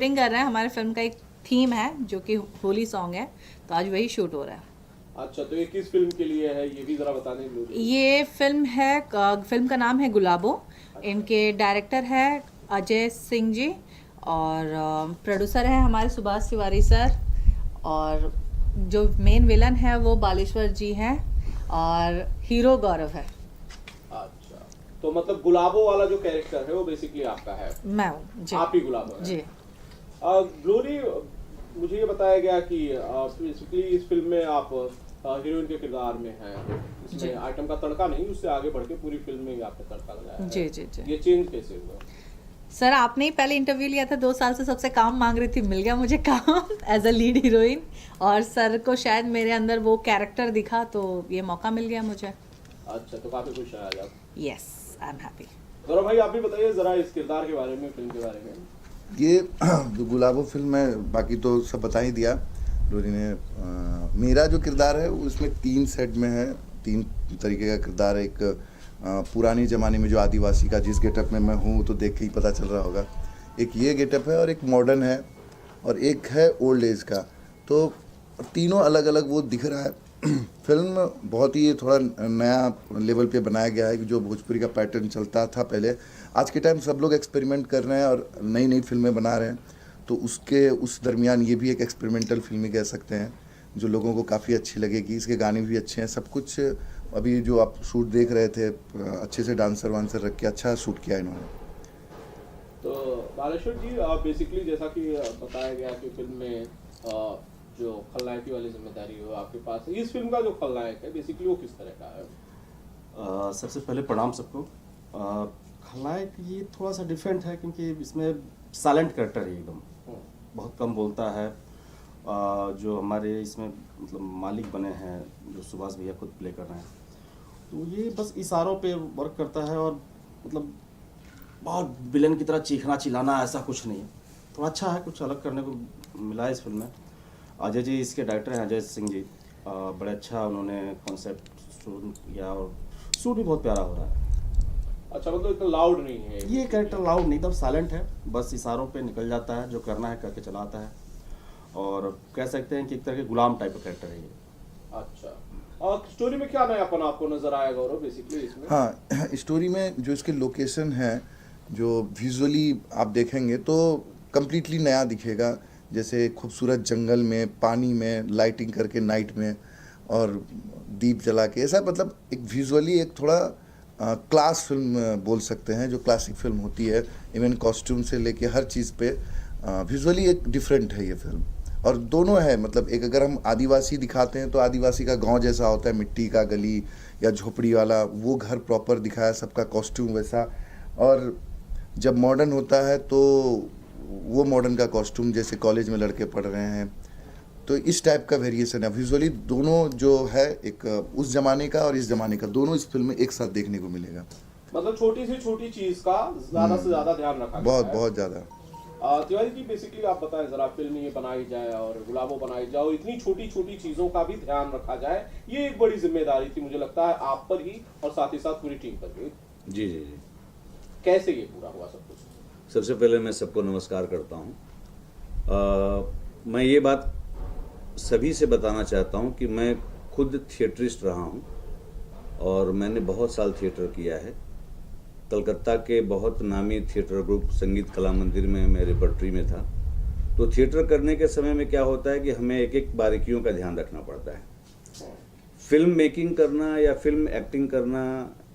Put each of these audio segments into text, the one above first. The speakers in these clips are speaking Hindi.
शूटिंग कर रहे हैं। हमारे फिल्म का एक थीम है जो कि होली सॉन्ग है, तो आज वही शूट हो रहा है। अच्छा, तो ये किस फिल्म के लिए है ये भी जरा बताने दो। ये फिल्म है, फिल्म का नाम है गुलाबो। इनके डायरेक्टर है अजय सिंह जी, और प्रोड्यूसर है हमारे सुभाष तिवारी सर, और जो मेन विलन है वो बालेश्वर जी हैं, और हीरो गौरव है। अच्छा, तो मतलब गुलाबो वाला जो कैरेक्टर है वो बेसिकली आपका है? मैं हूँ जी। आप ही गुलाबो है? जी। ग्लोरी, मुझे ये बताया गया कि बेसिकली इस फिल्म में आप हीरोइन के किरदार में हैं। जी। इसमें आइटम का तड़का नहीं, उससे आगे बढ़ के पूरी फिल्म में ही आपने तड़का लगाया है। जी जी जी। ये चेंज कैसे हुआ? सर आपने ही पहले इंटरव्यू लिया था, 2 साल से सबसे काम मांग रही थी, मिल गया मुझे काम एज अ लीड हीरोइन, और सर को शायद मेरे अंदर वो कैरेक्टर दिखा तो ये मौका मिल गया मुझे। अच्छा, तो काफी खुश हैं आज आप? Yes, I am happy. Gaurav भाई, आप भी बताइए जरा इस किरदार के बारे में, फिल्म के बारे में। ये जो गुलाबो फिल्म है, बाकी तो सब बता ही दिया लोरी ने। मेरा जो किरदार है उसमें 3 सेट में है, 3 तरीके का किरदार है। एक पुरानी ज़माने में जो आदिवासी का जिस गेटअप में मैं हूँ तो देख के ही पता चल रहा होगा, एक ये गेटअप है, और एक मॉडर्न है, और एक है ओल्ड एज का। तो तीनों अलग अलग वो दिख रहा है। फिल्म बहुत ही थोड़ा नया लेवल पे बनाया गया है कि जो भोजपुरी का पैटर्न चलता था पहले, आज के टाइम सब लोग एक्सपेरिमेंट कर रहे हैं और नई नई फिल्में बना रहे हैं। तो उस दरमियान ये भी एक एक्सपेरिमेंटल फिल्म ही कह सकते हैं, जो लोगों को काफ़ी अच्छी लगेगी। इसके गाने भी अच्छे हैं, सब कुछ। अभी जो आप शूट देख रहे थे, अच्छे से डांसर वांसर रख के अच्छा शूट किया इन्होंने। तो बालेश्वर जी, बेसिकली जैसा कि बताया गया कि फिल्म में जो खलनायकी वाली जिम्मेदारी हो आपके पास है, इस फिल्म का जो खलनायक है बेसिकली वो किस तरह का है? सबसे पहले प्रणाम सबको। खलनायक ये थोड़ा सा डिफरेंट है क्योंकि इसमें साइलेंट कैरेक्टर है एकदम, बहुत कम बोलता है। जो हमारे इसमें मतलब मालिक बने हैं, जो सुभाष भैया खुद प्ले कर रहे हैं, तो ये बस इशारों पे वर्क करता है, और मतलब बहुत विलन की तरह चीखना चिल्लाना ऐसा कुछ नहीं है। थोड़ा अच्छा है, कुछ अलग करने को मिला है इस फिल्म में। अजय जी इसके डायरेक्टर हैं, अजय सिंह जी, बड़े अच्छा उन्होंने कॉन्सेप्ट शूट किया, और शूट भी बहुत प्यारा हो रहा है। अच्छा, मतलब इतना लाउड नहीं है ये कैरेक्टर लाउड नहीं, एकदम साइलेंट है, बस इशारों पे निकल जाता है, जो करना है करके चलाता है, और कह सकते हैं कि एक तरह के गुलाम टाइप का कैरेक्टर है ये। अच्छा, और स्टोरी में क्या नयापन आपको नजर आया गौरव बेसिकली इसमें? हाँ, स्टोरी में जो इसके लोकेशन है, जो विजुअली आप देखेंगे तो कम्प्लीटली नया दिखेगा। जैसे खूबसूरत जंगल में, पानी में लाइटिंग करके नाइट में, और दीप जला के, ऐसा मतलब एक विजुअली एक थोड़ा क्लास फिल्म बोल सकते हैं, जो क्लासिक फिल्म होती है। इवन कॉस्ट्यूम से लेके हर चीज़ पे विजुअली एक डिफरेंट है ये फिल्म। और दोनों है, मतलब एक अगर हम आदिवासी दिखाते हैं तो आदिवासी का गांव जैसा होता है, मिट्टी का गली या झोपड़ी वाला, वो घर प्रॉपर दिखाया, सबका कॉस्ट्यूम वैसा। और जब मॉडर्न होता है तो वो मॉडर्न का कॉस्ट्यूम, जैसे कॉलेज में लड़के पढ़ रहे हैं, तो इस टाइप का वेरिएशन है। विजुअली दोनों जो है, एक उस ज़माने का और इस ज़माने का, दोनों इस फिल्म में एक साथ देखने को मिलेगा। मतलब छोटी से छोटी चीज का ज्यादा से ज्यादा ध्यान रखा गया बहुत है। बहुत ज़्यादा। तिवारी जी, बेसिकली आप बताएं जरा, फिल्म ये बनाई जाए और गुलाबो बनाई जाए और इतनी छोटी छोटी चीजों का भी ध्यान रखा जाए, ये एक बड़ी जिम्मेदारी थी मुझे लगता है आप पर ही, और साथ ही साथ पूरी टीम पर भी। जी जी जी। कैसे ये पूरा हुआ सब कुछ? सबसे पहले मैं सबको नमस्कार करता हूँ। मैं ये बात सभी से बताना चाहता हूँ कि मैं खुद थिएटरिस्ट रहा हूँ, और मैंने बहुत साल थिएटर किया है। कलकत्ता के बहुत नामी थिएटर ग्रुप संगीत कला मंदिर में मैं रिपर्टरी में था। तो थिएटर करने के समय में क्या होता है कि हमें एक एक बारीकियों का ध्यान रखना पड़ता है। फिल्म मेकिंग करना या फिल्म एक्टिंग करना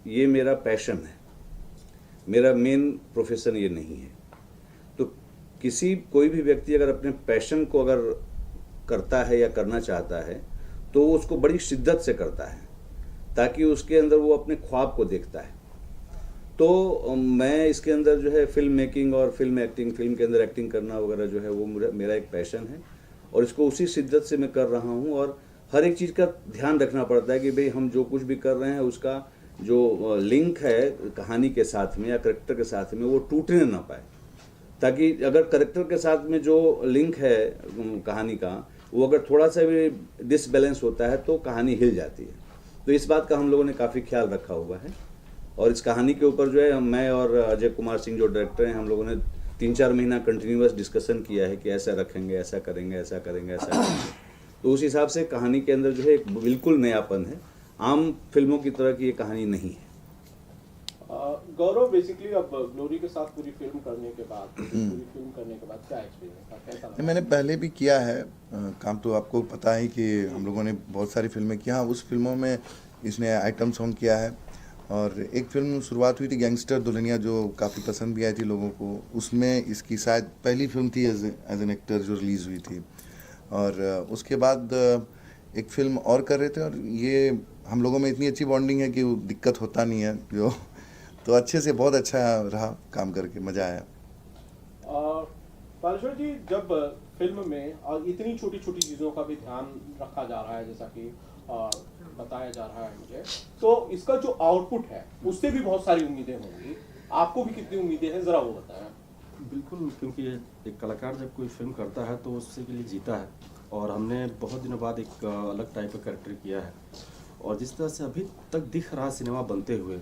ये मेरा पैशन है, मेरा मेन प्रोफेशन ये नहीं है। तो कोई भी व्यक्ति अगर अपने पैशन को अगर करता है या करना चाहता है तो वो उसको बड़ी शिद्दत से करता है, ताकि उसके अंदर वो अपने ख्वाब को देखता है। तो मैं इसके अंदर जो है फिल्म मेकिंग और फिल्म एक्टिंग, फिल्म के अंदर एक्टिंग करना वगैरह जो है वो मेरा एक पैशन है, और इसको उसी शिद्दत से मैं कर रहा हूँ। और हर एक चीज़ का ध्यान रखना पड़ता है कि भाई हम जो कुछ भी कर रहे हैं उसका जो लिंक है कहानी के साथ में या करेक्टर के साथ में वो टूटने ना पाए, ताकि अगर करेक्टर के साथ में जो लिंक है कहानी का वो अगर थोड़ा सा भी डिसबैलेंस होता है तो कहानी हिल जाती है। तो इस बात का हम लोगों ने काफ़ी ख्याल रखा हुआ है, और इस कहानी के ऊपर जो है मैं और अजय कुमार सिंह जो डायरेक्टर हैं, हम लोगों ने 3-4 महीना कंटिन्यूअस डिस्कशन किया है कि ऐसा रखेंगे, ऐसा करेंगे, ऐसा करेंगे, ऐसा करेंगे। तो उस हिसाब से कहानी के अंदर जो है एक बिल्कुल नयापन है, आम फिल्मों की तरह की ये कहानी नहीं है। गौरव, बेसिकली अब ग्लोरी के साथ पूरी फिल्म करने के बाद क्या एक्सपीरियंस था, कैसा लगा? मैंने पहले भी किया है काम, तो आपको पता है कि हम लोगों ने बहुत सारी फिल्में की। हाँ, उस फिल्मों में इसने आइटम सॉन्ग किया है, और एक फिल्म शुरुआत हुई थी गैंगस्टर दुल्हनिया, जो काफ़ी पसंद भी आई थी लोगों को। उसमें इसकी शायद पहली फिल्म थी एज एन एक्टर जो रिलीज़ हुई थी, और उसके बाद एक फिल्म और कर रहे थे, और ये हम लोगों में इतनी अच्छी बॉन्डिंग है कि वो दिक्कत होता नहीं है जो, तो अच्छे से बहुत अच्छा रहा काम करके, मज़ा आया। बालेश्वर जी, जब फिल्म में इतनी छोटी छोटी चीज़ों का भी ध्यान रखा जा रहा है, जैसा कि बताया जा रहा है मुझे, तो इसका जो आउटपुट है उससे भी बहुत सारी उम्मीदें होंगी। आपको भी कितनी उम्मीदें हैं, ज़रा वो बताएं। बिल्कुल, क्योंकि एक कलाकार जब कोई फिल्म करता है तो उससे के लिए जीता है, और हमने बहुत दिनों बाद एक अलग टाइप का कैरेक्टर किया है, और जिस तरह से अभी तक दिख रहा सिनेमा बनते हुए,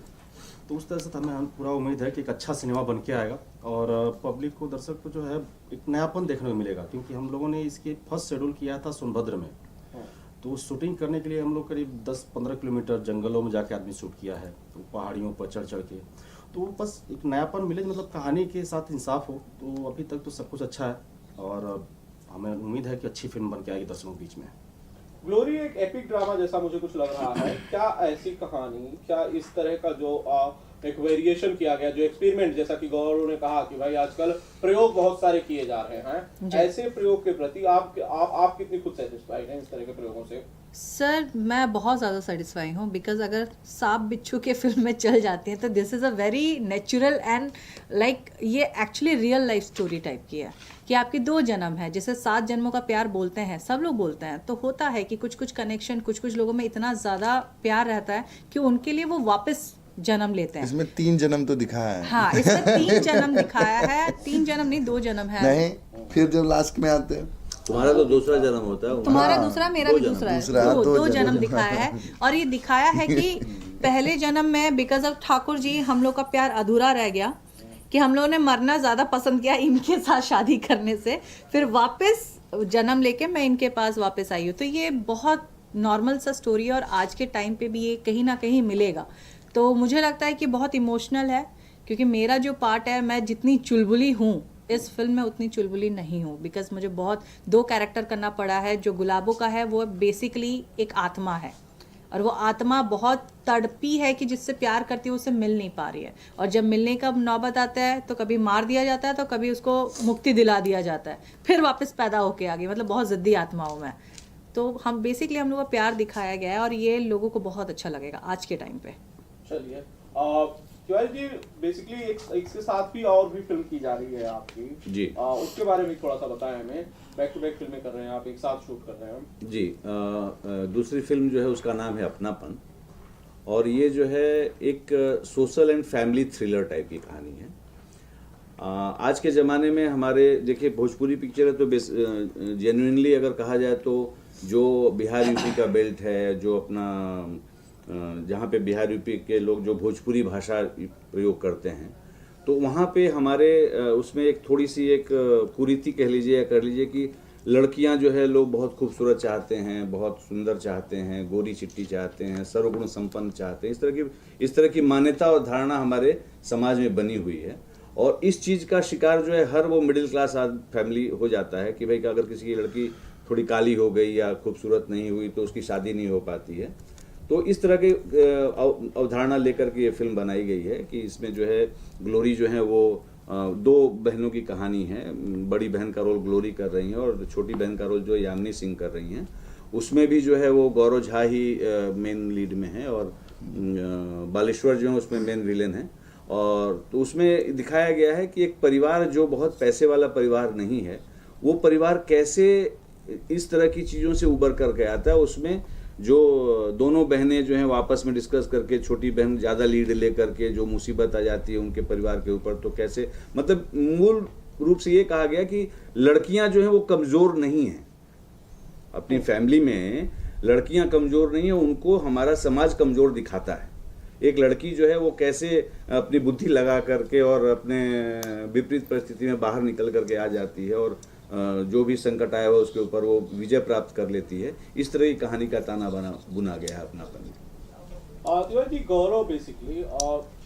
तो उस तरह से हमें पूरा उम्मीद है कि एक अच्छा सिनेमा बन के आएगा, और पब्लिक को, दर्शक को जो है एक नयापन देखने को मिलेगा। क्योंकि हम लोगों ने इसके फर्स्ट शेड्यूल किया था सोनभद्र में, तो शूटिंग करने के लिए हम लोग करीब 10-15 किलोमीटर जंगलों में जाके आदमी शूट किया है, तो पहाड़ियों पर चढ़ के, तो बस एक नयापन मिले, मतलब कहानी के साथ इंसाफ हो। तो अभी तक तो सब कुछ अच्छा है, और हमें उम्मीद है कि अच्छी फिल्म बन के आएगी दर्शकों के बीच में। ग्लोरी एक एपिक ड्रामा जैसा मुझे कुछ लग रहा है। क्या ऐसी कहानी, क्या इस तरह का जो एक वेरिएशन किया गया, जो एक्सपेरिमेंट, जैसा कि गौरव ने कहा कि भाई आजकल प्रयोग बहुत सारे किए जा रहे हैं, ऐसे प्रयोग के प्रति आप कितनी खुद सेटिस्फाइड हैं इस तरह के प्रयोगों से? सर, मैं बहुत ज़्यादा सेटिस्फाई हूँ, बिकॉज अगर सांप बिच्छू के फिल्म में चल जाती हैं तो this is a very natural and like ये actually real life story type की है कि आपके 2 जन्म है, जैसे 7 जन्मों का प्यार बोलते हैं, सब लोग बोलते हैं, तो होता है कि कुछ कनेक्शन, कुछ लोगों में इतना ज़्यादा प्यार रहता है कि उनके लिए वो वापस जन्म लेते हैं। इसमें 3 जन्म तो दिखाया है। हाँ, इसमें 3 जन्म दिखाया है, 3 जन्म नहीं 2 जन्म है। नहीं, फिर जब लास्ट में आते हैं, तुम्हारा तो दूसरा जन्म होता है, तुम्हारा दूसरा, मेरा भी दूसरा है, दो जन्म दिखाया है। और ये दिखाया है कि पहले जन्म में बिकॉज ऑफ ठाकुर जी हम लोग का प्यार अधूरा रह गया, कि हम लोगों ने मरना ज़्यादा पसंद किया इनके साथ शादी करने से, फिर वापस जन्म लेके मैं इनके पास वापस आई हूँ। तो ये बहुत नॉर्मल सा स्टोरी है, और आज के टाइम पे भी ये कहीं ना कहीं मिलेगा। तो मुझे लगता है कि बहुत इमोशनल है, क्योंकि मेरा जो पार्ट है, मैं जितनी चुलबुली हूँ इस फिल्म में उतनी चुलबुली नहीं हूँ, बिकॉज मुझे बहुत 2 कैरेक्टर करना पड़ा है। जो गुलाबो का है वो बेसिकली एक आत्मा है, और वो आत्मा बहुत तड़पी है कि जिससे प्यार करती है उससे मिल नहीं पा रही है, और जब मिलने का नौबत आता है तो कभी मार दिया जाता है, तो कभी उसको मुक्ति दिला दिया जाता है, फिर वापस पैदा होके आ गई। मतलब बहुत ज़िद्दी आत्मा हूँ मैं। तो हम बेसिकली हम लोग का प्यार दिखाया गया है, और ये लोगों को बहुत अच्छा लगेगा आज के टाइम पे। चलिए, तिवारी जी, बेसिकली इसके साथ भी और भी फिल्म की जा रही है आपकी जी, उसके बारे में थोड़ा सा बताएं हमें। बैक टू बैक फिल्में कर रहे हैं आप, एक साथ शूट कर रहे हैं जी। दूसरी फिल्म जो है उसका नाम है अपनापन, और ये जो है एक social and family thriller type की कहानी है। आज के ज़माने में हमारे, देखिए भोजपुरी पिक्चर है तो जेन्युइनली अगर कहा जाए तो जो बिहार यूपी का बेल्ट है, जो अपना जहाँ पे बिहार यूपी के लोग जो भोजपुरी भाषा प्रयोग करते हैं, तो वहाँ पे हमारे उसमें एक थोड़ी सी एक कुरीति कह लीजिए या कर लीजिए कि लड़कियाँ जो है लोग बहुत खूबसूरत चाहते हैं, बहुत सुंदर चाहते हैं, गोरी चिट्टी चाहते हैं, सर्वगुण संपन्न चाहते हैं। इस तरह की मान्यता और धारणा हमारे समाज में बनी हुई है, और इस चीज़ का शिकार जो है हर वो मिडिल क्लास फैमिली हो जाता है कि भाई अगर किसी की लड़की थोड़ी काली हो गई या खूबसूरत नहीं हुई तो उसकी शादी नहीं हो पाती है। तो इस तरह की अवधारणा लेकर के ये फिल्म बनाई गई है कि इसमें जो है ग्लोरी जो है वो 2 बहनों की कहानी है। बड़ी बहन का रोल ग्लोरी कर रही हैं और छोटी बहन का रोल जो यामिनी सिंह कर रही हैं। उसमें भी जो है वो गौरव झा ही मेन लीड में है, और बालेश्वर जो है उसमें मेन विलेन है। और तो उसमें दिखाया गया है कि एक परिवार जो बहुत पैसे वाला परिवार नहीं है, वो परिवार कैसे इस तरह की चीज़ों से उबर करके आता है। उसमें जो दोनों बहनें जो हैं वो आपस में डिस्कस करके, छोटी बहन ज़्यादा लीड लेकर के जो मुसीबत आ जाती है उनके परिवार के ऊपर, तो कैसे, मतलब मूल रूप से ये कहा गया कि लड़कियां जो हैं वो कमज़ोर नहीं हैं, अपनी फैमिली में लड़कियां कमज़ोर नहीं हैं, उनको हमारा समाज कमज़ोर दिखाता है। एक लड़की जो है वो कैसे अपनी बुद्धि लगा करके और अपने विपरीत परिस्थिति में बाहर निकल करके आ जाती है और जो भी संकट आया हुआ उसके ऊपर वो विजय प्राप्त कर लेती है। इस तरह की कहानी का ताना बुना गया है अपनापन में। तिवारी जी, गौरव बेसिकली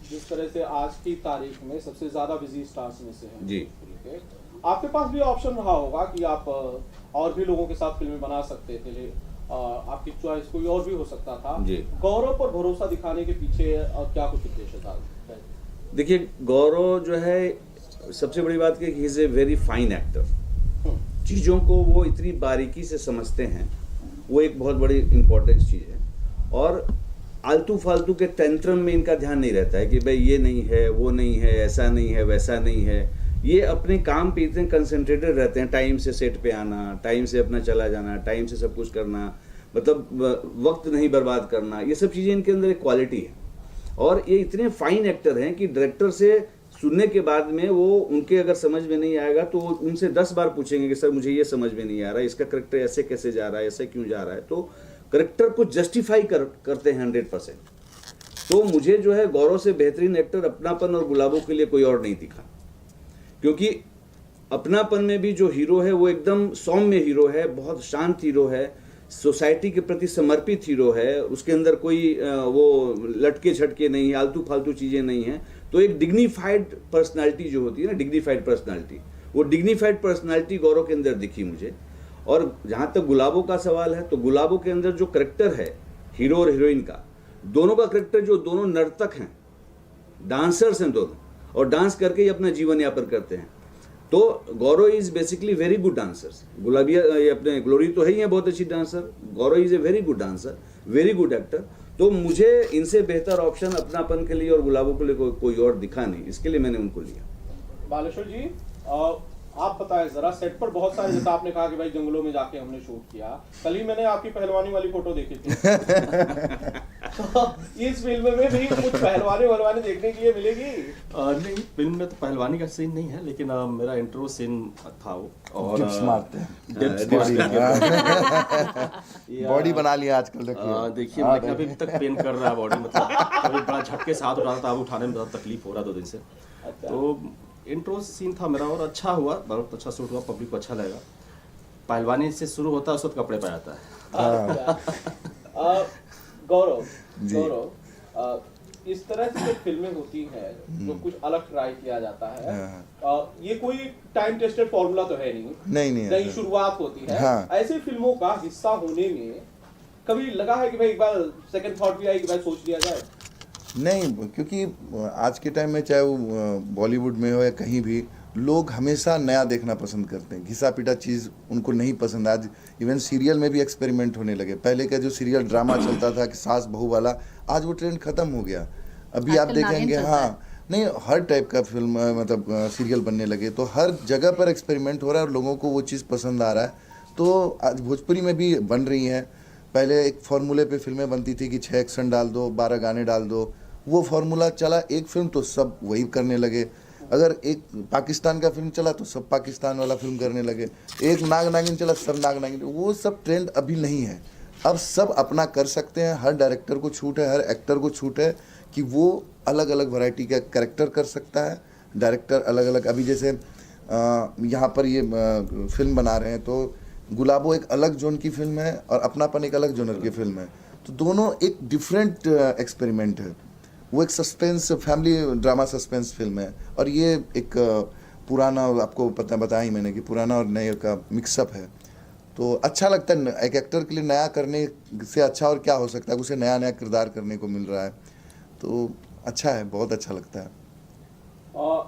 जिस तरह से आज की तारीख में सबसे ज्यादा बिजी स्टार्स में से हैं जी। आपके पास भी ऑप्शन रहा होगा कि आप और भी लोगों के साथ फिल्में बना सकते थे, आपकी चॉइस कोई और भी हो सकता था जी। गौरव पर भरोसा दिखाने के पीछे क्या कुछ उद्देश्य था? देखिए, गौरव जो है, सबसे बड़ी बात कि he is a very fine actor. चीज़ों को वो इतनी बारीकी से समझते हैं, वो एक बहुत बड़ी इंपॉर्टेंट चीज़ है। और आलतू फालतू के टेंट्रम में इनका ध्यान नहीं रहता है कि भाई ये नहीं है, वो नहीं है, ऐसा नहीं है, वैसा नहीं है। ये अपने काम पे इतने कंसंट्रेटेड रहते हैं, टाइम से सेट पे आना, टाइम से अपना चला जाना, टाइम से सब कुछ करना, मतलब वक्त नहीं बर्बाद करना, ये सब चीज़ें इनके अंदर एक क्वालिटी है। और ये इतने फाइन एक्टर हैं कि डायरेक्टर से सुनने के बाद में वो उनके अगर समझ में नहीं आएगा तो उनसे 10 बार पूछेंगे कि सर मुझे ये समझ में नहीं आ रहा है, इसका करेक्टर ऐसे कैसे जा रहा है, ऐसे क्यों जा रहा है। तो करेक्टर को जस्टिफाई करते हैं 100%। तो मुझे जो है गौरव से बेहतरीन एक्टर अपनापन और गुलाबों के लिए कोई और नहीं दिखा, क्योंकि अपनापन में भी जो हीरो है वो एकदम सौम्य हीरो है, बहुत शांत हीरो है, सोसाइटी के प्रति समर्पित हीरो है। उसके अंदर कोई वो लटके झटके नहीं है, आलतू फालतू चीज़ें नहीं हैं। तो एक डिग्निफाइड पर्सनालिटी जो होती है ना, डिग्निफाइड पर्सनालिटी, वो डिग्निफाइड पर्सनालिटी गौरव के अंदर दिखी मुझे। और जहाँ तक गुलाबों का सवाल है, तो गुलाबों के अंदर जो करेक्टर है हीरो और हीरोइन का, दोनों का करेक्टर, जो दोनों नर्तक हैं, डांसर्स हैं दोनों, और डांस करके ही अपना जीवन यापन करते हैं। तो Gaurav is basically very good dancers. Gulabiya ये अपने ग्लोरी तो है ही है बहुत अच्छी dancer, Gaurav is a very good dancer, very good actor. तो मुझे इनसे बेहतर ऑप्शन अपनापन के लिए और गुलाबों के लिए कोई और दिखा नहीं, इसके लिए मैंने उनको लिया। बालेश्वर जी, आप बताएं जरा, सेट पर बहुत सारे, जैसा आपने कहा कि भाई जंगलों में जाके हमने शूट किया, कल ही मैंने आपकी पहलवानी वाली फोटो देखी थी। तो इस फिल्म में भी कुछ पहलवानी देखने के लिए मिलेगी? नहीं, फिल्म में तो पहलवानी का सीन नहीं है, लेकिन मेरा इंट्रो सीन था वो। और डिप्स मारते हैं, बॉडी बना लिया आजकल। देखिए मैं अभी तक पेन कर रहा है बॉडी, मतलब कभी बड़ा झटके से हाथ उठाता था, उठाने में बहुत तकलीफ हो रहा 2 दिन से। तो इंट्रो सीन था मेरा और अच्छा हुआ, बहुत अच्छा शूट हुआ, पब्लिक को अच्छा लगेगा। पहलवानी से शुरू होता है, उस वक्त कपड़े पे आता है। गौरव, इस तरह की जो फिल्में होती हैं, जो कुछ अलग ट्राई किया जाता है, ये कोई टाइम टेस्टेड फॉर्मूला तो है नहीं, नई शुरुआत होती है। हाँ। ऐसी फिल्मों का हिस्सा होने में कभी लगा है कि भाई एक बार सेकंड थॉट भी आई कि भाई सोच लिया जाए? नहीं, क्योंकि आज के टाइम में चाहे वो बॉलीवुड में हो या कहीं भी, लोग हमेशा नया देखना पसंद करते हैं। घिसा पिटा चीज़ उनको नहीं पसंद। आज इवन सीरियल में भी एक्सपेरिमेंट होने लगे। पहले का जो सीरियल ड्रामा चलता था कि सास बहू वाला, आज वो ट्रेंड खत्म हो गया। अभी आप देखेंगे, हाँ, नहीं, हर टाइप का फिल्म मतलब सीरियल बनने लगे, तो हर जगह पर एक्सपेरिमेंट हो रहा है और लोगों को वो चीज़ पसंद आ रहा है। तो आज भोजपुरी में भी बन रही हैं। पहले एक फार्मूले पे फिल्में बनती थी कि 6 एक्शन डाल दो, 12 गाने डाल दो, वो फार्मूला चला एक फिल्म तो सब वही करने लगे। अगर एक पाकिस्तान का फिल्म चला तो सब पाकिस्तान वाला फिल्म करने लगे। एक नाग नागिन चला, सब नाग नागिन। वो सब ट्रेंड अभी नहीं है। अब सब अपना कर सकते हैं। हर डायरेक्टर को छूट है, हर एक्टर को छूट है कि वो अलग अलग वैरायटी का कैरेक्टर कर सकता है। डायरेक्टर अलग अलग, अभी जैसे यहाँ पर ये फिल्म बना रहे हैं, तो गुलाबो एक अलग जोन की फिल्म है और अपनापन एक अलग जोनर की फिल्म है। तो दोनों एक डिफरेंट एक्सपेरिमेंट है। वो एक suspense, family drama suspense film है, और ये एक पुराना, आपको बताया ही मैंने कि पुराना और नए का मिक्सअप है। तो अच्छा लगता है। एक एक्टर के लिए नया करने से अच्छा और क्या हो सकता है, उसे नया नया किरदार करने को मिल रहा है, तो अच्छा है, बहुत अच्छा लगता है।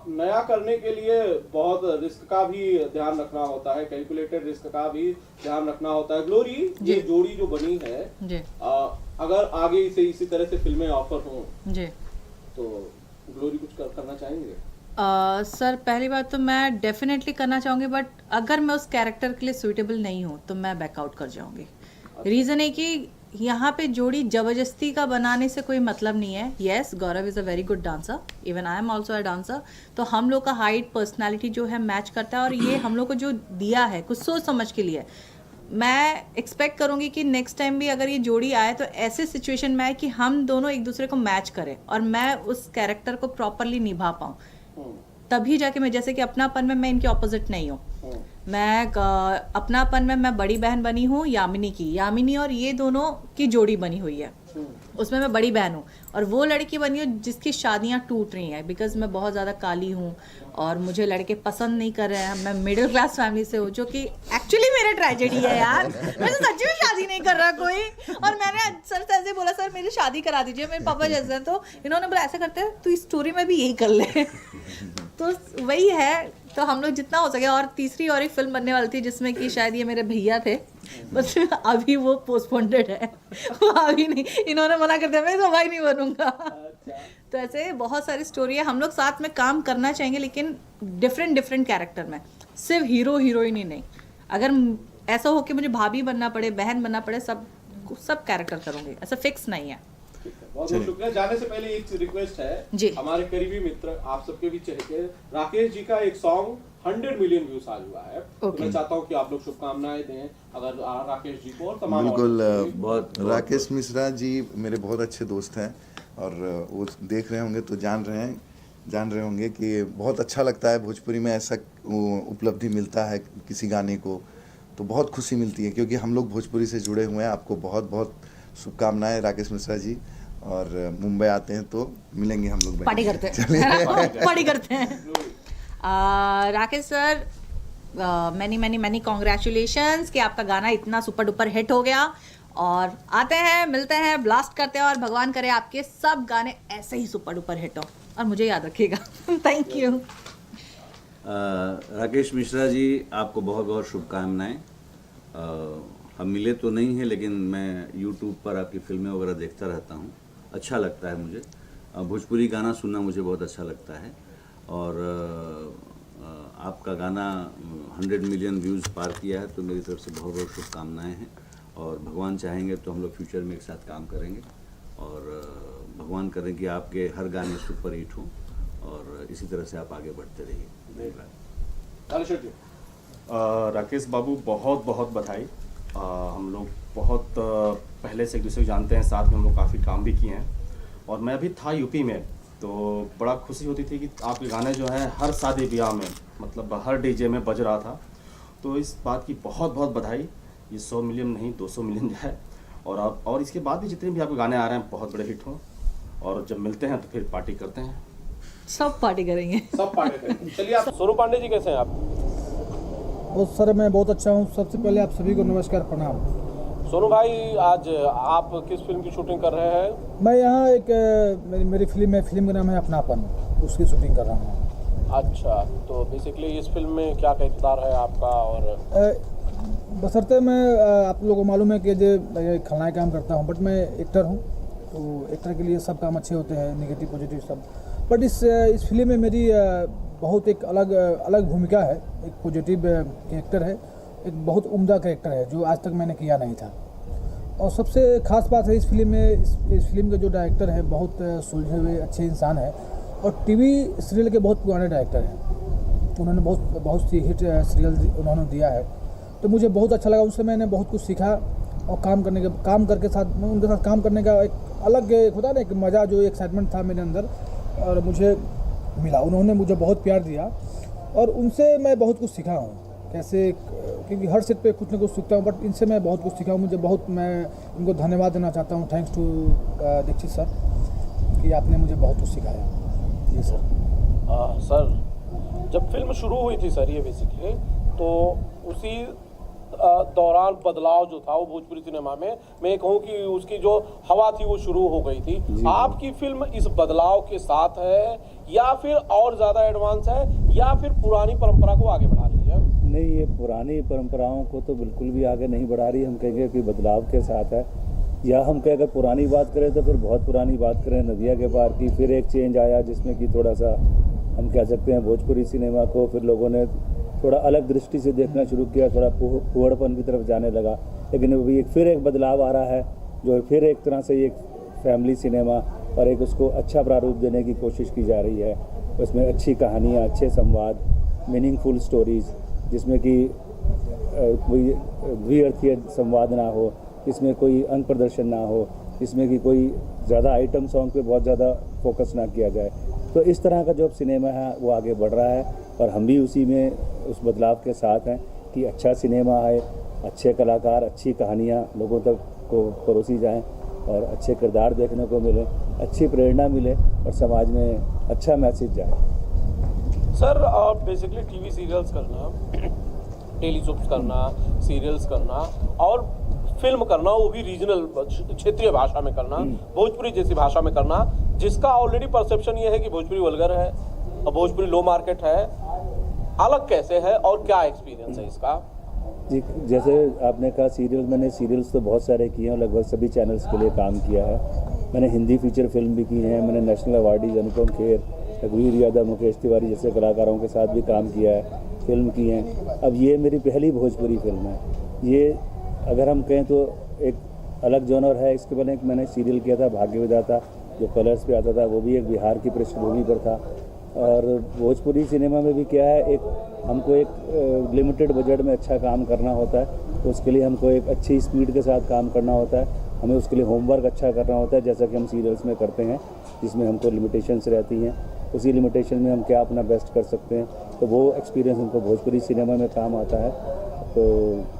नया करने के लिए बहुत रिस्क का भी ध्यान रखना होता है, कैलकुलेटेड रिस्क का भी ध्यान रखना होता है। ग्लोरी, ये जोड़ी जो बनी है जी, अगर आगे इसी तरह से फिल्में ऑफर हों जी, तो ग्लोरी कुछ करना चाहेंगे? सर, पहली बात तो मैं डेफिनेटली करना चाहूँगी, बट अगर मैं उस कैरेक्टर के लिए सूटेबल नहीं हूँ तो मैं बैकआउट कर जाऊँगी। रीज़न है कि यहाँ पे जोड़ी जबरदस्ती का बनाने से कोई मतलब नहीं है। Yes, Gaurav is a very good dancer, even I am also a dancer. तो हम लोग का हाइट, पर्सनालिटी जो है मैच करता है, और ये हम लोग को जो दिया है कुछ सोच समझ के लिए। मैं एक्सपेक्ट करूँगी कि नेक्स्ट टाइम भी अगर ये जोड़ी आए तो ऐसे सिचुएशन में आए कि हम दोनों एक दूसरे को मैच करें और मैं उस कैरेक्टर को प्रॉपरली निभा पाऊँ, तभी जाके मैं, जैसे कि अपनापन में मैं इनके ऑपोजिट नहीं हूँ। मैं अपनापन में मैं बड़ी बहन बनी हूँ यामिनी की, यामिनी और ये दोनों की जोड़ी बनी हुई है, उसमें मैं बड़ी बहन हूँ। और वो लड़की बनी हूँ जिसकी शादियाँ टूट रही हैं बिकॉज मैं बहुत ज़्यादा काली हूँ और मुझे लड़के पसंद नहीं कर रहे हैं। मैं मिडिल क्लास फैमिली से हूँ, जो कि एक्चुअली मेरा ट्रेजेडी है यार। मुझे सच्ची में शादी नहीं कर रहा कोई, और मैंने सर से ऐसे बोला, सर मेरी शादी करा दीजिए, मेरे पापा जैसे हैं। तो इन्होंने बोला ऐसा करते हैं तो इस स्टोरी में भी यही कर ले। तो वही है, तो हम लोग जितना हो सके। और तीसरी और एक फिल्म बनने वाली थी जिसमें कि शायद ये मेरे भैया थे, बस अभी वो पोस्टपोन्डेड है, वो अभी नहीं, इन्होंने मना कर दिया, मैं तो भाई नहीं बनूंगा। तो ऐसे बहुत सारी स्टोरी है, हम लोग साथ में काम करना चाहेंगे लेकिन डिफरेंट कैरेक्टर में, सिर्फ हीरो हीरोइन ही नहीं। अगर ऐसा हो कि मुझे भाभी बनना पड़े, बहन बनना पड़े, सब कैरेक्टर करूँगी, ऐसा फिक्स नहीं है। बहुत बहुत शुक्रिया। जाने से पहले एक रिक्वेस्ट है जी। हमारे करीबी मित्र आप सबके भी चहेते राकेश जी का एक सॉन्ग 100 मिलियन व्यूज आज हुआ है। तो मैं चाहता हूँ कि आप लोग शुभकामनाएं दें अगर राकेश जी को और तमाम बिल्कुल। बहुत राकेश मिश्रा जी मेरे बहुत अच्छे दोस्त हैं और वो देख रहे होंगे तो जान रहे होंगे कि बहुत अच्छा लगता है भोजपुरी में ऐसा उपलब्धि मिलता है किसी गाने को, तो बहुत खुशी मिलती है क्योंकि हम लोग भोजपुरी से जुड़े हुए हैं। आपको बहुत बहुत शुभकामनाएं राकेश मिश्रा जी, और मुंबई आते हैं तो मिलेंगे हम लोग, पार्टी करते हैं। पार्टी करते हैं। राकेश सर, मैनी कॉन्ग्रेचुलेशंस कि आपका गाना इतना सुपर डुपर हिट हो गया। और आते हैं, मिलते हैं, ब्लास्ट करते हैं, और भगवान करे आपके सब गाने ऐसे ही सुपर डुपर हिट हो और मुझे याद रखिएगा। Thank you. राकेश मिश्रा जी, आपको बहुत बहुत शुभकामनाएं। हम मिले तो नहीं हैं लेकिन मैं यूट्यूब पर आपकी फिल्में वगैरह देखता रहता हूँ, अच्छा लगता है मुझे। भोजपुरी गाना सुनना मुझे बहुत अच्छा लगता है, और आपका गाना 100 मिलियन व्यूज़ पार किया है, तो मेरी तरफ से बहुत बहुत शुभकामनाएं हैं। और भगवान चाहेंगे तो हम लोग फ्यूचर में एक साथ काम करेंगे, और भगवान करें कि आपके हर गाने सुपर हिट हों और इसी तरह से आप आगे बढ़ते रहिए। राकेश बाबू, बहुत बहुत बधाई। हम लोग बहुत पहले से एक दूसरे को जानते हैं, साथ में हम लोग काफ़ी काम भी किए हैं। और मैं अभी था यूपी में, तो बड़ा खुशी होती थी कि आपके गाने जो हैं हर शादी ब्याह में, मतलब हर डीजे में बज रहा था। तो इस बात की बहुत बहुत बधाई। ये 100 मिलियन नहीं 200 मिलियन जाए, और इसके बाद भी जितने भी आपके गाने आ रहे हैं बहुत बड़े हिट हों, और जब मिलते हैं तो फिर पार्टी करते हैं। सब पार्टी करेंगे, सब पार्टी करेंगे। चलिए, आप सोनू पांडे जी कैसे हैं आप? सर मैं बहुत अच्छा हूँ। सबसे पहले आप सभी को नमस्कार, प्रणाम। सोनू भाई, आज आप किस फिल्म की शूटिंग कर रहे हैं? मैं यहाँ एक मेरी फिल्म है, फिल्म का नाम है अपनापन, उसकी शूटिंग कर रहा हूँ। अच्छा, तो बेसिकली इस फिल्म में क्या किरदार है आपका? और बशर्ते मैं आप लोगों को मालूम है कि जो खलनायक काम करता हूँ, बट मैं एक्टर हूँ, तो एक्टर के लिए सब काम अच्छे होते हैं, नेगेटिव पॉजिटिव सब। बट इस फिल्म में मेरी बहुत एक अलग भूमिका है, एक पॉजिटिव कैरेक्टर है, एक बहुत उम्दा कैरेक्टर है जो आज तक मैंने किया नहीं था। और सबसे ख़ास बात है इस फिल्म में, इस फिल्म के जो डायरेक्टर हैं बहुत सुलझे हुए अच्छे इंसान हैं, और टीवी सीरियल के बहुत पुराने डायरेक्टर हैं। उन्होंने बहुत सी हिट सीरियल उन्होंने दिया है, तो मुझे बहुत अच्छा लगा। उनसे मैंने बहुत कुछ सीखा, और काम करके साथ उनके साथ काम करने का एक अलग होता है ना, एक मज़ा, जो एक्साइटमेंट था मेरे अंदर, और मुझे मिला। उन्होंने मुझे बहुत प्यार दिया, और उनसे मैं बहुत कुछ सीखा हूँ कैसे, क्योंकि हर सेट पे कुछ ना कुछ सीखता हूँ, बट इनसे मैं बहुत कुछ सीखा हूँ। मैं इनको धन्यवाद देना चाहता हूँ। थैंक्स टू दीक्षित सर कि आपने मुझे बहुत कुछ सिखाया। जी सर। सर, जब फिल्म शुरू हुई थी सर, ये बेसिकली तो उसी दौरान बदलाव जो था वो भोजपुरी सिनेमा में, मैं कहूँ कि उसकी जो हवा थी वो शुरू हो गई थी। आपकी फिल्म इस बदलाव के साथ है, या फिर और ज़्यादा एडवांस है, या फिर पुरानी परंपरा को आगे बढ़ा रही है? नहीं, ये पुरानी परंपराओं को तो बिल्कुल भी आगे नहीं बढ़ा रही। हम कहेंगे कि बदलाव के साथ है, या हम कहें अगर पुरानी बात करें तो फिर बहुत पुरानी बात करें, नदिया के पार की। फिर एक चेंज आया जिसमें कि थोड़ा सा हम कह सकते हैं भोजपुरी सिनेमा को फिर लोगों ने थोड़ा अलग दृष्टि से देखना शुरू किया, थोड़ा फुहड़पन की तरफ जाने लगा। लेकिन अभी फिर एक बदलाव आ रहा है, जो फिर एक तरह से एक फैमिली सिनेमा और एक उसको अच्छा प्रारूप देने की कोशिश की जा रही है। उसमें अच्छी कहानियाँ, अच्छे संवाद, मीनिंगफुल स्टोरीज़, जिसमें कि कोई द्विअर्थीय संवाद ना हो, इसमें कोई अंग प्रदर्शन ना हो, इसमें कि कोई ज़्यादा आइटम सॉन्ग पे बहुत ज़्यादा फोकस ना किया जाए। तो इस तरह का जो सिनेमा है वो आगे बढ़ रहा है और हम भी उसी में उस बदलाव के साथ हैं कि अच्छा सिनेमा आए, अच्छे कलाकार, अच्छी कहानियाँ लोगों तक को परोसी जाएं और अच्छे किरदार देखने को मिले, अच्छी प्रेरणा मिले और समाज में अच्छा मैसेज जाए। सर बेसिकली टीवी सीरियल्स करना, टेली सोप्स करना, सीरियल्स करना और फिल्म करना, वो भी रीजनल क्षेत्रीय भाषा में करना, भोजपुरी जैसी भाषा में करना, जिसका ऑलरेडी परसेप्शन ये है कि भोजपुरी वल्गर है और भोजपुरी लो मार्केट है, अलग कैसे है और क्या एक्सपीरियंस है इसका? जी, जैसे आपने कहा सीरियल, मैंने सीरियल्स तो बहुत सारे किए हैं, लगभग सभी चैनल्स के लिए काम किया है। मैंने हिंदी फीचर फिल्म भी की है, मैंने नेशनल अवार्डीज अनुपम खेर, रघुवीर यादव, मुकेश तिवारी जैसे कलाकारों के साथ भी काम किया है, फिल्म की हैं। अब ये मेरी पहली भोजपुरी फिल्म है। ये अगर हम कहें तो एक अलग जॉनर है। इसके पहले एक मैंने सीरियल किया था भाग्य विधाता, जो कलर्स पे आता था, वो भी एक बिहार की पृष्ठभूमि पर था। और भोजपुरी सिनेमा में भी क्या है, एक हमको एक लिमिटेड बजट में अच्छा काम करना होता है, तो उसके लिए हमको एक अच्छी स्पीड के साथ काम करना होता है, हमें उसके लिए होमवर्क अच्छा करना होता है, जैसा कि हम सीरियल्स में करते हैं, जिसमें हमको लिमिटेशंस रहती हैं। उसी लिमिटेशन में हम क्या अपना बेस्ट कर सकते हैं, तो वो एक्सपीरियंस हमको भोजपुरी सिनेमा में काम आता है। तो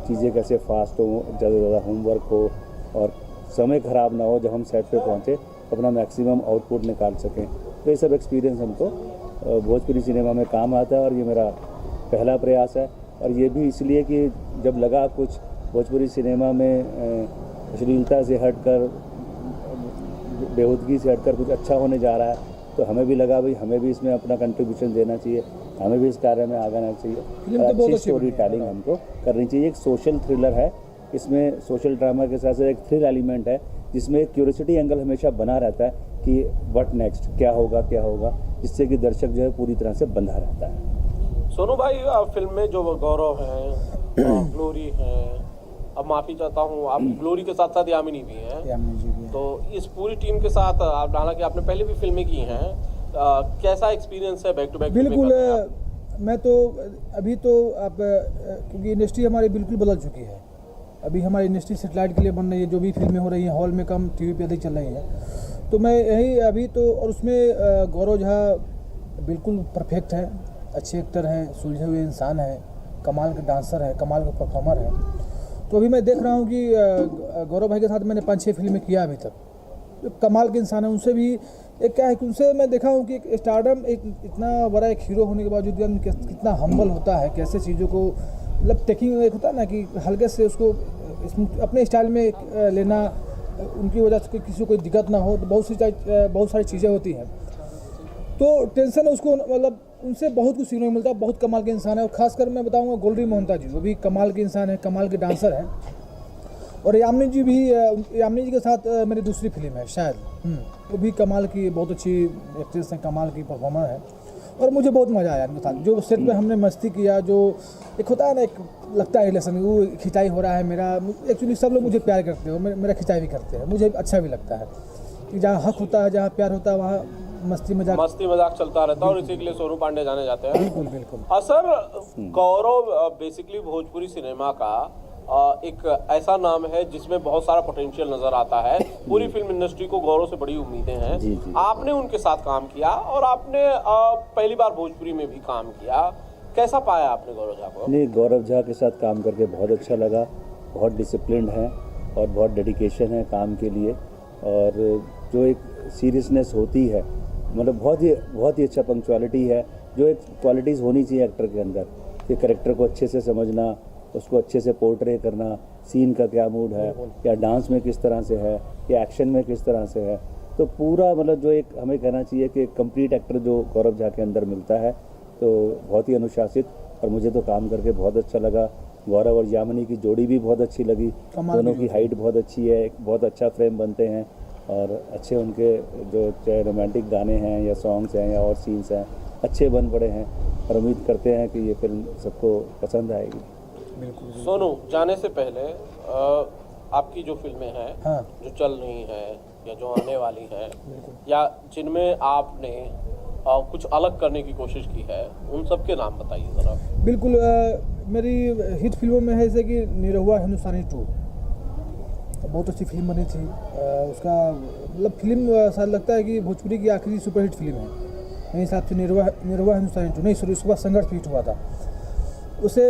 चीज़ें कैसे फास्ट हो, ज़्यादा से ज़्यादा होमवर्क हो और समय ख़राब ना हो, जब हम सेट पे पहुँचे अपना मैक्सिमम आउटपुट निकाल सकें। तो ये सब एक्सपीरियंस हमको भोजपुरी सिनेमा में काम आता है और ये मेरा पहला प्रयास है। और ये भी इसलिए कि जब लगा कुछ भोजपुरी सिनेमा में अश्लीलता से हटकर, बेहूदगी से हटकर कुछ अच्छा होने जा रहा है, तो हमें भी लगा भाई हमें भी इसमें अपना कंट्रीब्यूशन देना चाहिए, हमें भी इस कार्य में आगे आना चाहिए। अच्छी स्टोरी टेलिंग हमको करनी चाहिए। एक सोशल थ्रिलर है, इसमें सोशल ड्रामा के साथ साथ एक थ्रिल एलिमेंट है, जिसमें एक क्यूरियोसिटी एंगल हमेशा बना रहता है कि व्हाट नेक्स्ट, क्या होगा, जिससे कि दर्शक जो है पूरी तरह से बंधा रहता है। सोनू भाई, फिल्म में जो गौरव हैं, ग्लोरी हैं, अब माफ़ी चाहता हूँ, आप ग्लोरी के साथ साथ यामिनी भी हैं, तो इस पूरी टीम के साथ आप, हालांकि आपने पहले भी फिल्में की हैं, कैसा एक्सपीरियंस है बैक टू बैक? बिल्कुल, मैं तो अभी तो आप क्योंकि इंडस्ट्री हमारी बिल्कुल बदल चुकी है। अभी हमारी इंडस्ट्री सेटेलाइट के लिए बन रही है, जो भी फिल्में हो रही हैं हॉल में कम, टीवी पे अधिक चल रही हैं। तो मैं यही अभी तो, और उसमें गौरव झा बिल्कुल परफेक्ट है, अच्छे एक्टर हैं, सुलझे हुए इंसान हैं, कमाल के डांसर है, कमाल के परफॉर्मर है। तो अभी मैं देख रहा हूँ कि गौरव भाई के साथ मैंने 5-6 फिल्में किया अभी तक, तो कमाल के इंसान है। उनसे भी एक क्या है कि उनसे मैं देखा हूँ कि एक स्टारडम, एक इतना बड़ा एक हीरो होने के बावजूद भी कितना हम्बल होता है, कैसे चीज़ों को मतलब टेकिंग एक होता है ना कि हल्के से उसको अपने स्टाइल में लेना, उनकी वजह से किसी को कोई दिक्कत ना हो। तो बहुत सारी चीज़ें होती हैं, तो टेंशन उसको मतलब उनसे बहुत कुछ सीखने को मिलता है। बहुत कमाल के इंसान है। और खासकर मैं बताऊंगा गोल्डी मोहंता जी, वो भी कमाल के इंसान है, कमाल के डांसर हैं। और यामिनी जी भी, यामिनी जी के साथ मेरी दूसरी फिल्म है शायद, वो भी कमाल की, बहुत अच्छी एक्ट्रेस हैं, कमाल की परफॉर्मर है। और मुझे बहुत मज़ा आया उनके साथ, जो सेट पे हमने मस्ती किया, जो एक होता है ना, एक लगता है रिलेशन, वो खिंचाई हो रहा है मेरा। एक्चुअली सब लोग मुझे प्यार करते हैं, मेरा खिंचाई भी करते हैं, मुझे अच्छा भी लगता है कि जहाँ हक होता है, जहाँ प्यार होता है, वहाँ मस्ती मजाक चलता रहता है। और इसी के लिए सोनू पांडे जाने जाते हैं। बिल्कुल बिल्कुल। सर, गौरव बेसिकली भोजपुरी सिनेमा का एक ऐसा नाम है जिसमें बहुत सारा पोटेंशियल नजर आता है। पूरी फिल्म इंडस्ट्री को गौरव से बड़ी उम्मीदें हैं। जी, जी। आपने उनके साथ काम किया और आपने पहली बार भोजपुरी में भी काम किया, कैसा पाया आपने गौरव झा को? नहीं, गौरव झा के साथ काम करके बहुत अच्छा लगा। बहुत डिसिप्लिन्ड है और बहुत डेडिकेशन है काम के लिए, और जो एक सीरियसनेस होती है, मतलब बहुत ही अच्छा पंक्चुअलिटी है, जो एक क्वालिटीज़ होनी चाहिए एक्टर के अंदर, कि कैरेक्टर को अच्छे से समझना, उसको अच्छे से पोर्ट्रे करना, सीन का क्या मूड है, या डांस में किस तरह से है, या एक्शन में किस तरह से है। तो पूरा मतलब जो एक हमें कहना चाहिए कि कंप्लीट एक्टर जो गौरव झा के अंदर मिलता है, तो बहुत ही अनुशासित। और मुझे तो काम करके बहुत अच्छा लगा। गौरव और यामिनी की जोड़ी भी बहुत अच्छी लगी, दोनों की हाइट बहुत अच्छी है, बहुत अच्छा फ्रेम बनते हैं, और अच्छे उनके जो चाहे रोमांटिक गाने हैं या सॉन्ग्स हैं या और सीन्स हैं, अच्छे बन पड़े हैं। और उम्मीद करते हैं कि ये फिल्म सबको पसंद आएगी। बिल्कुल। सोनू, जाने से पहले आपकी जो फिल्में हैं, हाँ। जो चल रही हैं या जो आने वाली हैं, या जिनमें आपने कुछ अलग करने की कोशिश की है, उन सब के नाम बताइए ज़रा। बिल्कुल, मेरी हिट फिल्मों में है जैसे कि निरहुआ हिंदुस्तानी 2, बहुत अच्छी फिल्म बनी थी। उसका मतलब फिल्म शायद लगता है कि भोजपुरी की आखिरी सुपरहिट फिल्म है मेरे हिसाब से। निरहुआ हिंदुस्तानी 2 नहीं, सॉरी, उसके बाद संघर्ष हिट हुआ था। उसे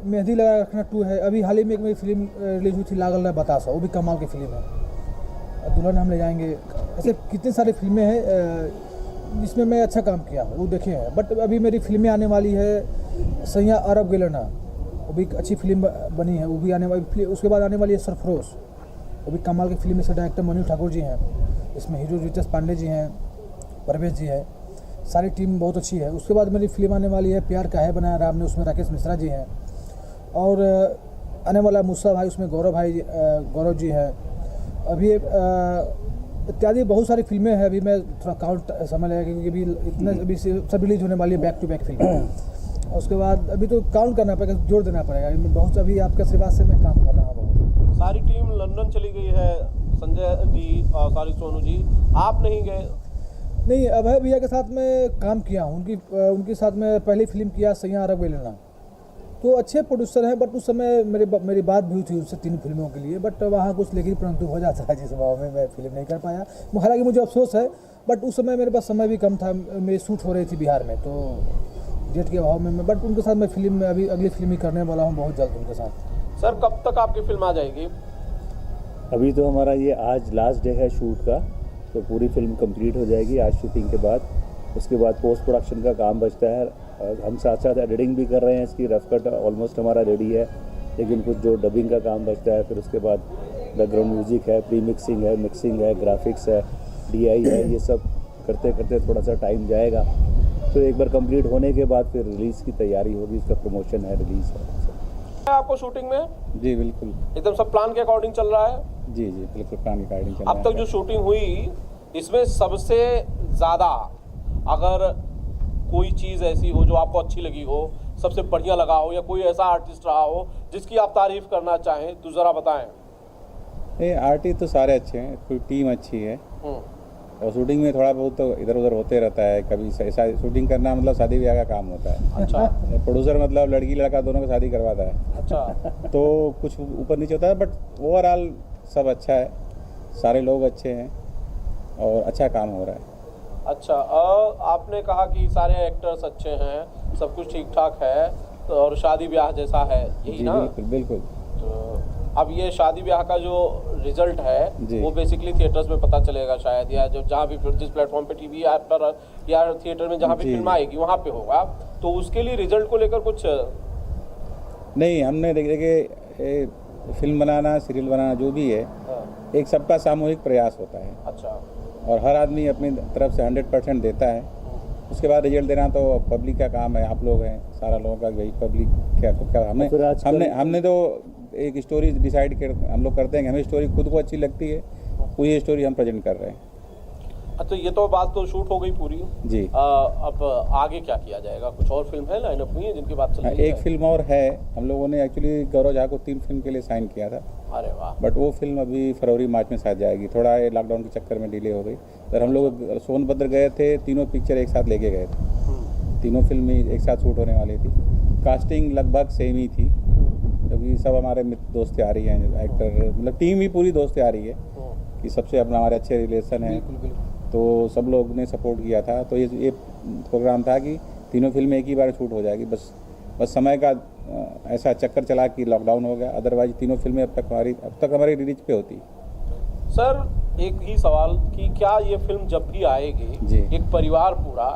मेहंदी लगा रखना 2 है। अभी हाल ही में एक मेरी फिल्म रिलीज हुई थी लागल है बतासा, वो भी कमाल की फिल्म है। दुल्हन हम ले जाएंगे, ऐसे कितने सारी फिल्में हैं जिसमें मैं अच्छा काम किया हूँ, वो देखे हैं। बट अभी मेरी फिल्में आने वाली है सैया अरब गेलना, वो भी एक अच्छी फिल्म बनी है, वो भी आने वाली। उसके बाद आने वाली है सरफरोश, वो भी कमाल की फिल्म। इससे डायरेक्टर मनीष ठाकुर जी हैं, इसमें हीरो रितेश पांडे जी हैं, परवेश जी है, सारी टीम बहुत अच्छी है। उसके बाद मेरी फिल्म आने वाली है प्यार काहे बनाया राम ने, उसमें राकेश मिश्रा जी हैं। और आने वाला मूसा भाई, उसमें गौरव जी हैं। अभी इत्यादि बहुत सारी फिल्में हैं। अभी मैं थोड़ा काउंट समझ लगेगा क्योंकि अभी इतने अभी से सब रिलीज होने वाली है बैक टू बैक फिल्म। उसके बाद अभी तो काउंट करना पड़ेगा, जोड़ देना पड़ेगा। बहुत अभी आपके आशीर्वाद से मैं काम कर रहा हूँ। सारी टीम लंदन चली गई है, संजय जी और सॉरी सोनू जी, आप नहीं गए? नहीं, अभय भैया के साथ मैं काम किया हूँ। उनके साथ मैं पहली फिल्म किया सैया अरब गेलना, तो अच्छे प्रोड्यूसर हैं। बट उस समय मेरी बात भी हुई थी उससे 3 फिल्मों के लिए, बट वहाँ कुछ लेकिन परंतु हो जाता है जिस भाव में मैं फिल्म नहीं कर पाया। हालांकि मुझे अफसोस है, बट उस समय मेरे पास समय भी कम था, मेरी शूट हो रही थी बिहार में, तो डेट के अभाव में बट उनके साथ मैं फिल्म में अभी अगली फिल्म ही करने वाला हूँ बहुत जल्द उनके साथ। सर कब तक आपकी फिल्म आ जाएगी? अभी तो हमारा ये आज लास्ट डे है शूट का, तो पूरी फिल्म कंप्लीट हो जाएगी आज शूटिंग के बाद। उसके बाद पोस्ट प्रोडक्शन का काम बचता है। हम साथ साथ एडिटिंग भी कर रहे हैं, इसकी रफ कट ऑलमोस्ट हमारा रेडी है, लेकिन कुछ जो डबिंग का काम बचता है। फिर उसके बाद बैकग्राउंड म्यूजिक है, प्री मिक्सिंग है, मिक्सिंग है, ग्राफिक्स है, DI है, ये सब करते करते थोड़ा सा टाइम जाएगा। तो एक बार कंप्लीट होने के बाद फिर रिलीज़ की तैयारी होगी, उसका प्रमोशन है, रिलीज़ है। आपको शूटिंग में जी बिल्कुल, एकदम सब प्लान के अकॉर्डिंग चल रहा है? जी बिल्कुल प्लान की अकॉर्डिंग चल रहा अब तक जो शूटिंग हुई इसमें सबसे ज़्यादा अगर कोई चीज़ ऐसी हो जो आपको अच्छी लगी हो, सबसे बढ़िया लगा हो, या कोई ऐसा आर्टिस्ट रहा हो जिसकी आप तारीफ करना चाहें तो ज़रा बताएं। नहीं, आर्टिस्ट तो सारे अच्छे हैं, कोई टीम अच्छी है, और शूटिंग में थोड़ा बहुत तो इधर उधर होते रहता है। कभी ऐसा शूटिंग करना मतलब शादी ब्याह का काम होता है। अच्छा। प्रोड्यूसर मतलब लड़की लड़का दोनों को शादी करवाता है। अच्छा। तो कुछ ऊपर नीचे होता है, बट ओवरऑल सब अच्छा है, सारे लोग अच्छे हैं और अच्छा काम हो रहा है। अच्छा, आपने कहा कि सारे एक्टर्स अच्छे हैं, सब कुछ ठीक ठाक है, और शादी ब्याह जैसा है, यही ना? बिल्कुल बिल्कुल। तो अब ये शादी ब्याह का जो रिजल्ट है जी। वो बेसिकली थिएटर्स में पता चलेगा शायद, या जब जहाँ भी जिस प्लेटफॉर्म पे टीवी ऐप पर या थिएटर में जहाँ भी जी। फिल्म आएगी वहाँ पे होगा। तो उसके लिए रिजल्ट को लेकर कुछ नहीं, हमने देखिए फिल्म बनाना, सीरियल बनाना जो भी है, एक सबका सामूहिक प्रयास होता है। अच्छा। और हर आदमी अपनी तरफ से 100% देता है। उसके बाद रिजल्ट देना तो पब्लिक का काम है, आप लोग हैं, सारा लोगों का वही पब्लिक क्या हमने तो एक स्टोरी डिसाइड कर हम लोग करते हैं कि हमें स्टोरी खुद को अच्छी लगती है, वही स्टोरी हम प्रेजेंट कर रहे हैं। अच्छा, ये तो बात तो शूट हो गई पूरी जी। अब आगे क्या किया जाएगा? कुछ और फिल्म है लाइनअप में जिनकी बात चल रही है? एक फिल्म और है, हम लोगों ने एक्चुअली गौरव झा को 3 फिल्म के लिए साइन किया था। अरे वाह। बट वो फिल्म अभी फरवरी मार्च में शायद जाएगी, थोड़ा लॉकडाउन के चक्कर में डिले हो गई। पर हम लोग सोनभद्र गए थे, तीनों पिक्चर एक साथ लेके गए थे, तीनों फिल्म एक साथ शूट होने वाली थी। कास्टिंग लगभग सेम ही थी, क्योंकि सब हमारे मित्र दोस्त आ रही हैं, एक्टर मतलब टीम ही पूरी दोस्त आ रही है कि सबसे अपना हमारे अच्छे रिलेशन हैं, तो सब लोग ने सपोर्ट किया था। तो ये प्रोग्राम था कि तीनों फिल्में एक ही बार शूट हो जाएगी। बस समय का ऐसा चक्कर चला कि लॉकडाउन हो गया, अदरवाइज तीनों फिल्में अब तक हमारी रिलीज पे होती। सर एक ही सवाल कि क्या ये फिल्म जब भी आएगी जी। एक परिवार पूरा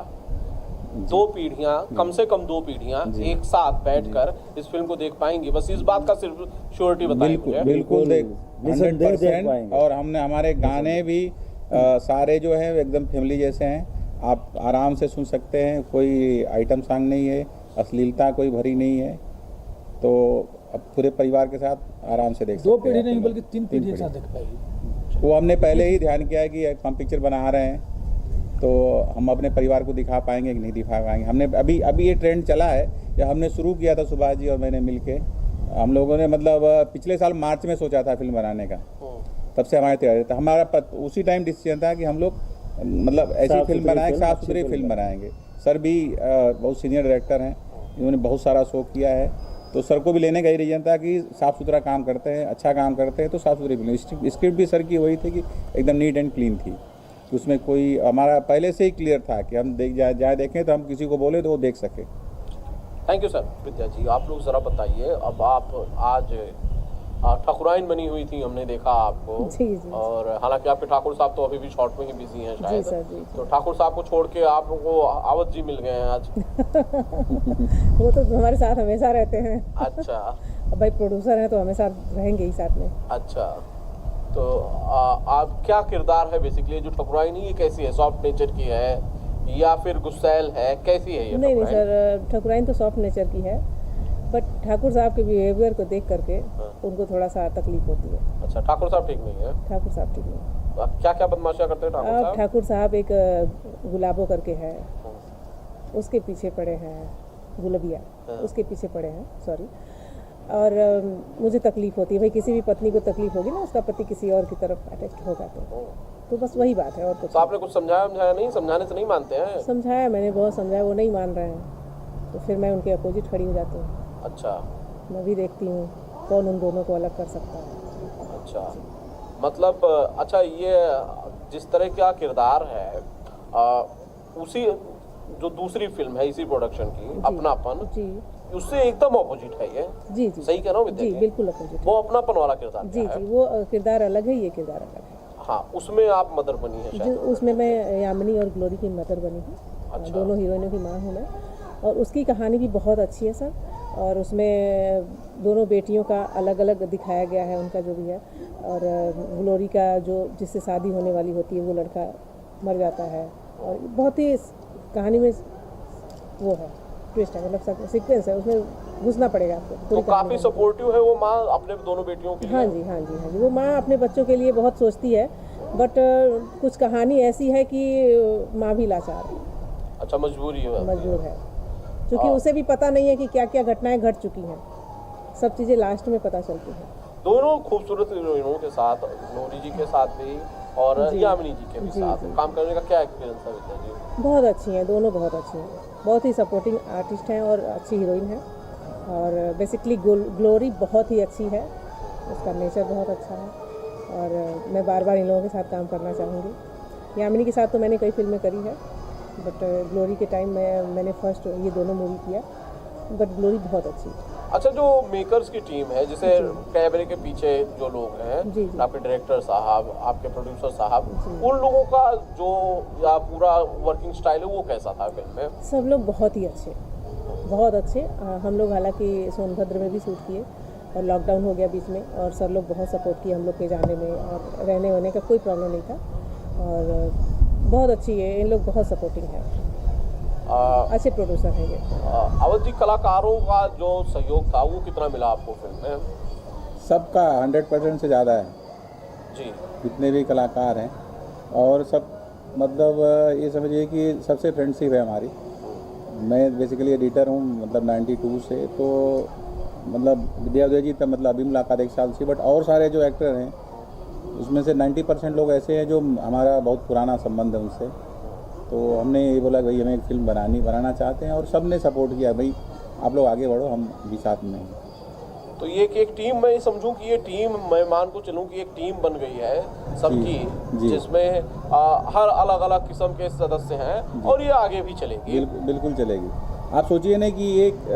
2 पीढ़ियां, कम से कम 2 पीढ़ियां एक साथ बैठकर इस फिल्म को देख पाएंगी? बस इस बात का सिर्फ श्योरिटी बताइए मुझे। बिल्कुल 100%। पाएंगे। और हमने हमारे गाने भी सारे जो हैं एकदम फैमिली जैसे हैं, आप आराम से सुन सकते हैं, कोई आइटम सॉन्ग नहीं है, अश्लीलता कोई भरी नहीं है, तो अब पूरे परिवार के साथ आराम से देख सकते हैं। 2 पीढ़ी नहीं बल्कि 3 पीढ़ी एक साथ देख पाएगी। वो हमने पहले ही ध्यान किया है कि हम पिक्चर बना रहे हैं तो हम अपने परिवार को दिखा पाएंगे कि नहीं दिखा पाएंगे। हमने अभी ये ट्रेंड चला है, या हमने शुरू किया था सुभाष जी और मैंने मिलके, हम लोगों ने मतलब पिछले साल मार्च में सोचा था फिल्म बनाने का, तब से हमारी तैयारी था। हमारा उसी टाइम डिसीजन था कि हम लोग मतलब ऐसी फिल्म बनाएंगे, साफ सुथरी फिल्म बनाएंगे। सर भी बहुत सीनियर डायरेक्टर हैं, इन्होंने बहुत सारा शो किया है, तो सर को भी लेने का ही रीजन था कि साफ़ सुथरा काम करते हैं, अच्छा काम करते हैं, तो साफ़ सुथरी फिल्म। स्क्रिप्ट भी सर की वही थी कि एकदम नीट एंड क्लीन थी, कि उसमें कोई हमारा पहले से ही क्लियर था कि हम जहाँ देखें तो हम किसी को बोले तो वो देख सके। Thank you sir. Vidya ji, आप लोग ज़रा बताइए, अब आप आज ठाकुराइन बनी हुई थी, हमने देखा आपको। जी, जी। और हालांकि आपके ठाकुर साहब तो अभी भी शॉर्ट में ही बिजी हैं शायद। जी सर, जी। तो ठाकुर साहब को छोड़ के आप लोगों को आवत जी मिल गए हैं आज। वो तो हमारे साथ हमेशा रहते हैं। अच्छा अब भाई प्रोड्यूसर हैं तो हमेशा रहेंगे ही साथ में। अच्छा, तो आप क्या किरदार है बेसिकली जो ठाकुराइन, ये कैसी है? सॉफ्ट नेचर की है या फिर गुस्सैल है, कैसी है ये? नहीं नहीं ठाकुराइन? सर, ठाकुराइन तो सॉफ्ट नेचर की है, बट ठाकुर साहब के बिहेवियर को देख करके उनको थोड़ा सा तकलीफ होती है। अच्छा, ठाकुर साहब ठीक नहीं है? ठाकुर साहब ठीक नहीं। क्या क्या बदमाशियां करते हैं ठाकुर अब साहब? ठाकुर साहब एक गुलाबो करके है, उसके पीछे पड़े हैं, गुलबिया, उसके पीछे पड़े हैं, सॉरी। और मुझे तकलीफ होती है, भाई किसी भी पत्नी को तकलीफ होगी ना, उसका पति किसी और की तरफ अटैच होगा तो बस वही बात है और कुछ तो आपने कुछ समझाया नहीं? समझाने से नहीं मानते हैं? समझाया मैंने, बहुत समझाया, वो नहीं मान रहे हैं, तो फिर मैं उनके अपोजिट खड़ी हो जाती हूँ। अच्छा मैं भी देखती हूँ कौन उन दोनों को अलग कर सकता है। अच्छा, मतलब अच्छा, ये जिस तरह का किरदार है उसी जो दूसरी फिल्म है इसी प्रोडक्शन की, अपनापन, जी उससे एकदम ऑपोजिट है ये। जी जी सही कह रहा हूँ विद्या जी, जी? बिल्कुल अपोजिट। वो अपनापन वाला किरदार जी क्या जी, है? वो किरदार अलग है, ये किरदार अलग है। हाँ, उसमें आप मदर बनी है जो शायद। उसमें मैं यामिनी और ग्लोरी की मदर बनी हूँ। अच्छा। दोनों हीरोइनों की माँ हूँ मैं, और उसकी कहानी भी बहुत अच्छी है सर। और उसमें दोनों बेटियों का अलग अलग दिखाया गया है, उनका जो भी है। और ग्लोरी का जो जिससे शादी होने वाली होती है वो लड़का मर जाता है, और बहुत ही कहानी में वो है ट्विस्ट है, मतलब सब सीक्वेंस है, उसमें घुसना पड़ेगा आपको। तो पूरी कहानी काफी में। सपोर्टिव है वो माँ अपने दोनों बेटियों के लिए। हाँ जी हाँ जी हाँ जी, वो माँ अपने बच्चों के लिए बहुत सोचती है, बट कुछ कहानी ऐसी है कि माँ भी लाचार है, अच्छा, मजबूरी है। मजबूर है, क्योंकि उसे भी पता नहीं है कि क्या क्या घटनाएं घट चुकी हैं, सब चीज़ें लास्ट में पता चलती हैं। दोनों खूबसूरत हीरोइनों के साथ, ग्लोरी जी के साथ भी और यामिनी जी के भी जी, साथ जी। काम करने का क्या एक्सपीरियंस है विद्या जी? बहुत अच्छी हैं, दोनों बहुत अच्छी हैं, बहुत ही सपोर्टिंग आर्टिस्ट हैं और अच्छी हीरोइन हैं। और बेसिकली ग्लोरी बहुत ही अच्छी है, उसका नेचर बहुत अच्छा है, और मैं बार बार इन लोगों के साथ काम करना चाहूँगी। यामिनी के साथ तो मैंने कई फिल्में करी है, बट ग्लोरी के टाइम में मैंने फर्स्ट ये दोनों मूवी किया, बट ग्लोरी बहुत अच्छी है। अच्छा, जो मेकर्स की टीम है, जैसे कैमरे के पीछे जो लोग हैं, जी, जी। आपके डायरेक्टर साहब, आपके प्रोड्यूसर साहब, जी। उन लोगों का जो या पूरा वर्किंग स्टाइल है वो कैसा था फिल्म में? सब लोग बहुत ही अच्छे, बहुत अच्छे। हम लोग हालांकि सोनभद्र में भी शूट किए और लॉकडाउन हो गया बीच में, और सर लोग बहुत सपोर्ट किए हम लोग के जाने में, और रहने वहने का कोई प्रॉब्लम नहीं था, और बहुत अच्छी है, इन लोग बहुत सपोर्टिंग है, अच्छे प्रोड्यूसर हैं ये। अवध जी, कलाकारों का जो सहयोग था वो कितना मिला आपको फिल्म में? सबका 100% से ज़्यादा है जी। जितने भी कलाकार हैं, और सब मतलब ये समझिए कि सबसे फ्रेंडशिप है हमारी। मैं बेसिकली एडिटर हूँ, मतलब 92 से, तो मतलब विद्या जी तब मतलब अभी मुलाकात 1 साल से, बट और सारे जो एक्टर हैं उसमें से 90% लोग ऐसे हैं जो हमारा बहुत पुराना संबंध है उनसे। तो हमने ये बोला भाई हमें एक फिल्म बनाना चाहते हैं, और सब ने सपोर्ट किया, भाई आप लोग आगे बढ़ो, हम भी साथ में हैं। तो ये कि एक टीम, मैं समझूं कि ये टीम, मैं मान को चलूं कि एक टीम बन गई है सबकी, जी। जिसमें हर अलग अलग किस्म के सदस्य हैं, और ये आगे भी चलेगी। बिल्कुल चलेगी। आप सोचिए ना कि एक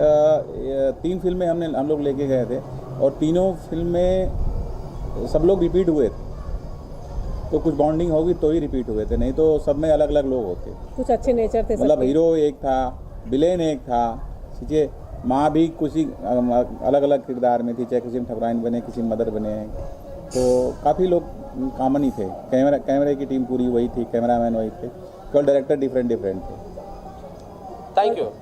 3 फिल्में हम लोग लेके गए थे, और तीनों फिल्में सब लोग रिपीट हुए थे, तो कुछ बॉन्डिंग होगी तो ही रिपीट हुए थे, नहीं तो सब में अलग अलग लोग होते। कुछ अच्छे नेचर थे मतलब सबके। हीरो एक था, विलेन एक था, सोचिए माँ भी कुछ ही अलग अलग किरदार में थी, चाहे किसी में ठाकुराइन बने, किसी में मदर बने हैं, तो काफ़ी लोग कॉमन ही थे। कैमरे की टीम पूरी वही थी, कैमरामैन वही थे, केवल डायरेक्टर डिफरेंट थे। Thank you.